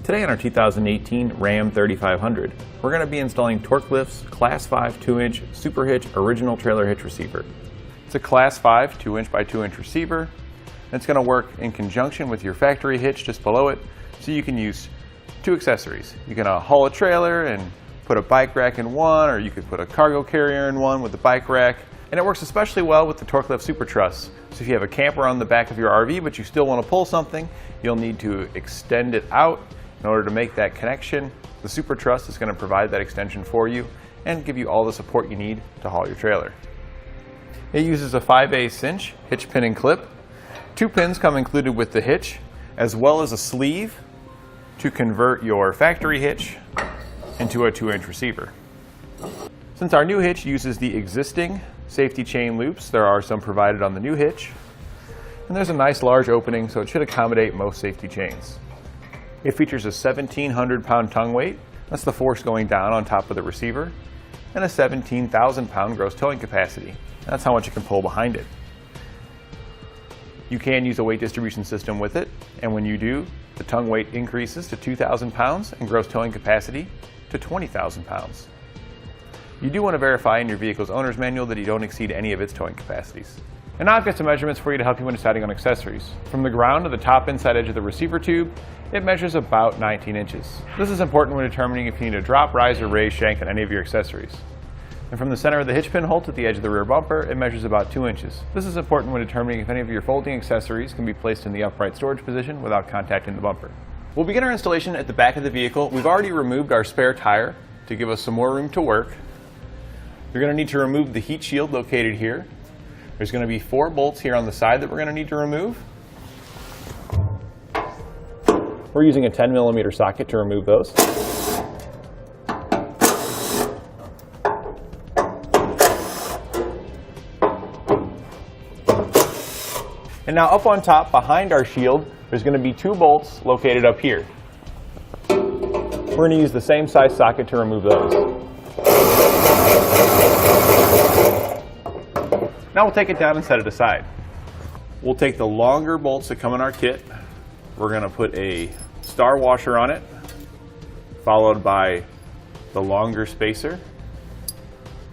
Today on our 2018 Ram 3500, we're going to be installing TorkLift's Class 5 2-inch SuperHitch original trailer hitch receiver. It's a Class 5 2-inch by 2-inch receiver. It's going to work in conjunction with your factory hitch just below it, so you can use two accessories. You can haul a trailer and put a bike rack in one, or you could put a cargo carrier in one with the bike rack. And it works especially well with the TorkLift Super Truss. So if you have a camper on the back of your RV but you still want to pull something, you'll need to extend it out in order to make that connection. The Super Truss is going to provide that extension for you and give you all the support you need to haul your trailer. It uses a 5/8 inch hitch pin and clip. 2 pins come included with the hitch, as well as a sleeve to convert your factory hitch into a 2-inch receiver. Since our new hitch uses the existing safety chain loops, there are some provided on the new hitch. And there's a nice large opening, so it should accommodate most safety chains. It features a 1,700-pound tongue weight, that's the force going down on top of the receiver, and a 17,000-pound gross towing capacity. That's how much it can pull behind it. You can use a weight distribution system with it, and when you do, the tongue weight increases to 2,000 pounds and gross towing capacity to 20,000 pounds. You do want to verify in your vehicle's owner's manual that you don't exceed any of its towing capacities. And now I've got some measurements for you to help you when deciding on accessories. From the ground to the top inside edge of the receiver tube, it measures about 19 inches. This is important when determining if you need a drop, rise, or raise shank on any of your accessories. And from the center of the hitch pin hole to the edge of the rear bumper, it measures about 2 inches. This is important when determining if any of your folding accessories can be placed in the upright storage position without contacting the bumper. We'll begin our installation at the back of the vehicle. We've already removed our spare tire to give us some more room to work. You're going to need to remove the heat shield located here. There's going to be 4 bolts here on the side that we're going to need to remove. We're using a 10mm socket to remove those. And now up on top, behind our shield, there's going to be 2 bolts located up here. We're going to use the same size socket to remove those. Now we'll take it down and set it aside. We'll take the longer bolts that come in our kit. We're going to put a star washer on it, followed by the longer spacer.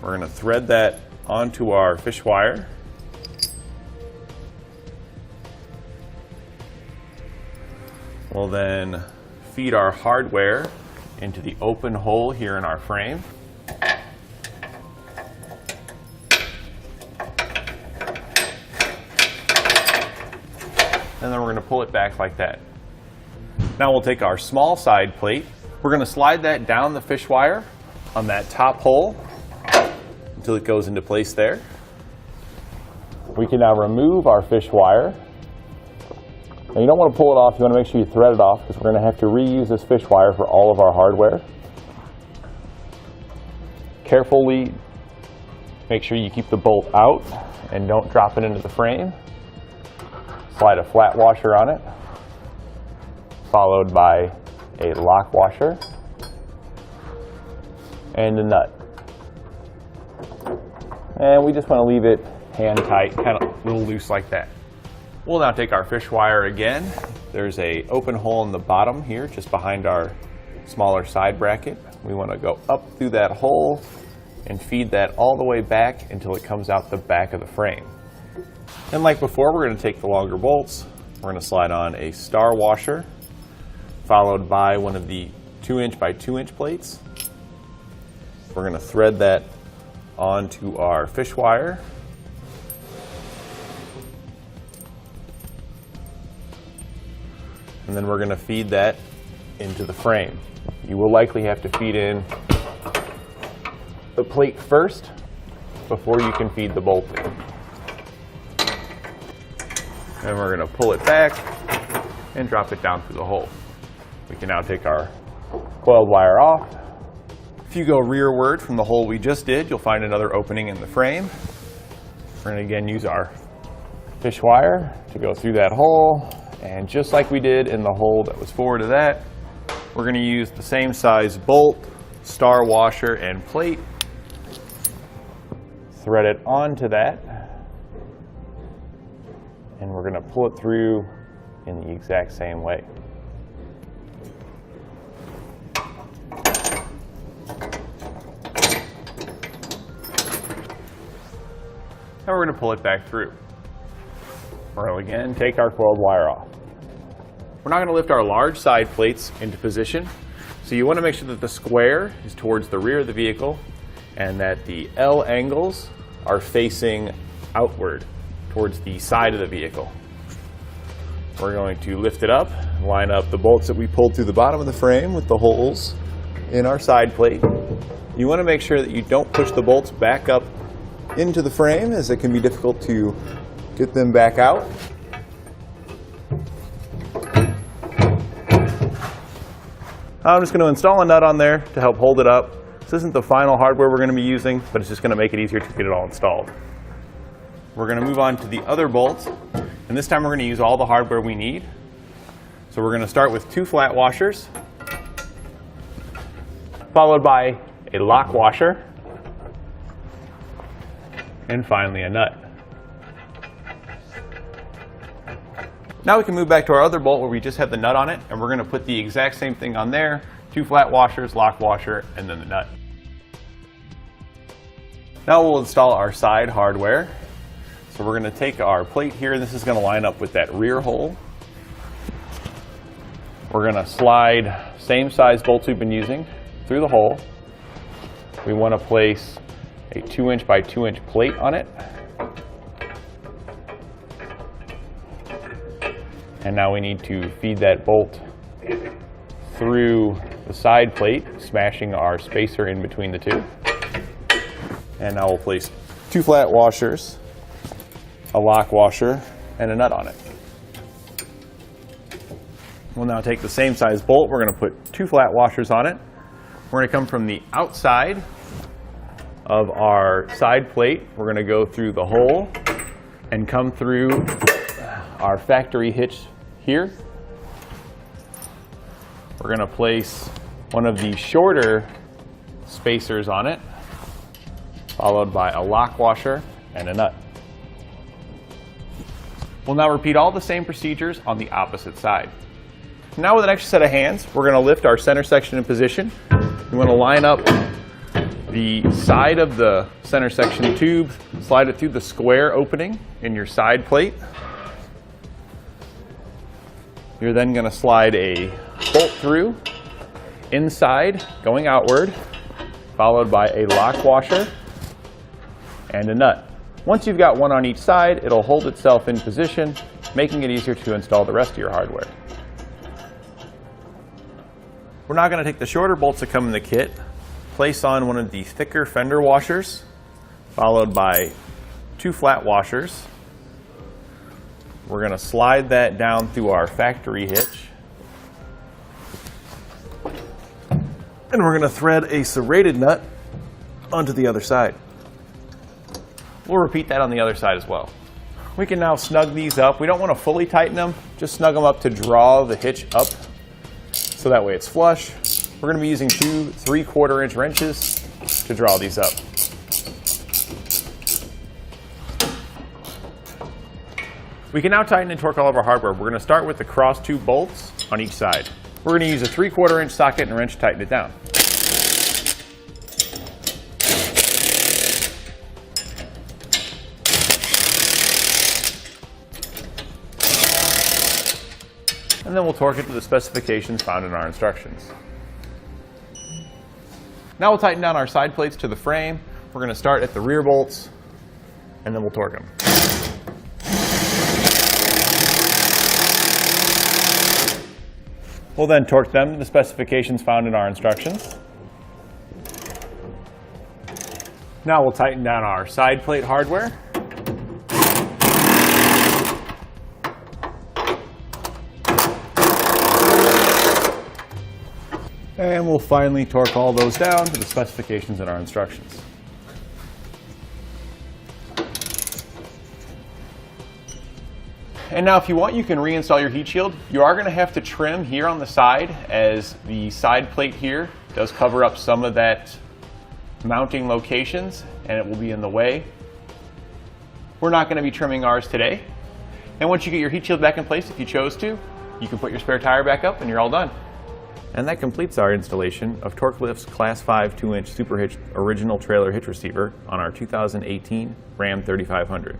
We're going to thread that onto our fish wire. We'll then feed our hardware into the open hole here in our frame. And then we're going to pull it back like that. Now we'll take our small side plate. We're going to slide that down the fish wire on that top hole until it goes into place there. We can now remove our fish wire. Now you don't want to pull it off, you want to make sure you thread it off because we're going to have to reuse this fish wire for all of our hardware. Carefully make sure you keep the bolt out and don't drop it into the frame. Slide a flat washer on it, followed by a lock washer and a nut. And we just want to leave it hand tight, kind of a little loose like that. We'll now take our fish wire again. There's an open hole in the bottom here, just behind our smaller side bracket. We want to go up through that hole and feed that all the way back until it comes out the back of the frame. And like before, we're going to take the longer bolts. We're going to slide on a star washer, followed by one of the 2-inch by 2-inch plates. We're going to thread that onto our fish wire. And then we're going to feed that into the frame. You will likely have to feed in the plate first before you can feed the bolt in. And we're going to pull it back and drop it down through the hole. We can now take our coiled wire off. If you go rearward from the hole we just did, you'll find another opening in the frame. We're going to again use our fish wire to go through that hole. And just like we did in the hole that was forward of that, we're going to use the same size bolt, star washer, and plate. Thread it onto that. And we're going to pull it through in the exact same way. and we're going to pull it back through. We'll again take our coiled wire off. We're now going to lift our large side plates into position. So you want to make sure that the square is towards the rear of the vehicle and that the L angles are facing outward towards the side of the vehicle. We're going to lift it up, line up the bolts that we pulled through the bottom of the frame with the holes in our side plate. You want to make sure that you don't push the bolts back up into the frame, as it can be difficult to get them back out. I'm just going to install a nut on there to help hold it up. This isn't the final hardware we're going to be using, but it's just going to make it easier to get it all installed. We're going to move on to the other bolts, and this time we're going to use all the hardware we need. So we're going to start with 2 flat washers, followed by a lock washer, and finally a nut. Now we can move back to our other bolt where we just have the nut on it, and we're going to put the exact same thing on there. 2 flat washers, lock washer, and then the nut. Now we'll install our side hardware. So we're going to take our plate here, and this is going to line up with that rear hole. We're going to slide same size bolts we've been using through the hole. We want to place a 2" by 2" plate on it. And now we need to feed that bolt through the side plate, smashing our spacer in between the two. And now we'll place 2 flat washers, a lock washer, and a nut on it. We'll now take the same size bolt. We're going to put 2 flat washers on it. We're going to come from the outside of our side plate. We're going to go through the hole and come through our factory hitch here. We're going to place one of the shorter spacers on it, followed by a lock washer and a nut. We'll now repeat all the same procedures on the opposite side. Now with an extra set of hands, we're going to lift our center section in position. We want to line up the side of the center section tube, slide it through the square opening in your side plate. You're then going to slide a bolt through inside, going outward, followed by a lock washer and a nut. Once you've got one on each side, it'll hold itself in position, making it easier to install the rest of your hardware. We're now going to take the shorter bolts that come in the kit, place on one of the thicker Fender washers, followed by 2 flat washers. We're going to slide that down through our factory hitch. And we're going to thread a serrated nut onto the other side. We'll repeat that on the other side as well. We can now snug these up. We don't want to fully tighten them, just snug them up to draw the hitch up so that way it's flush. We're going to be using 2 3/4" wrenches to draw these up. We can now tighten and torque all of our hardware. We're going to start with the cross tube bolts on each side. We're going to use a 3/4" socket and wrench to tighten it down. And then we'll torque it to the specifications found in our instructions. Now we'll tighten down our side plates to the frame. We're going to start at the rear bolts, and then we'll torque them. We'll then torque them to the specifications found in our instructions. Now we'll tighten down our side plate hardware. And we'll finally torque all those down to the specifications in our instructions. And now if you want, you can reinstall your heat shield. You are going to have to trim here on the side, as the side plate here does cover up some of that mounting locations and it will be in the way. We're not going to be trimming ours today. And once you get your heat shield back in place, if you chose to, you can put your spare tire back up and you're all done. And that completes our installation of TorkLift's Class 5 2-inch SuperHitch original trailer hitch receiver on our 2018 Ram 3500.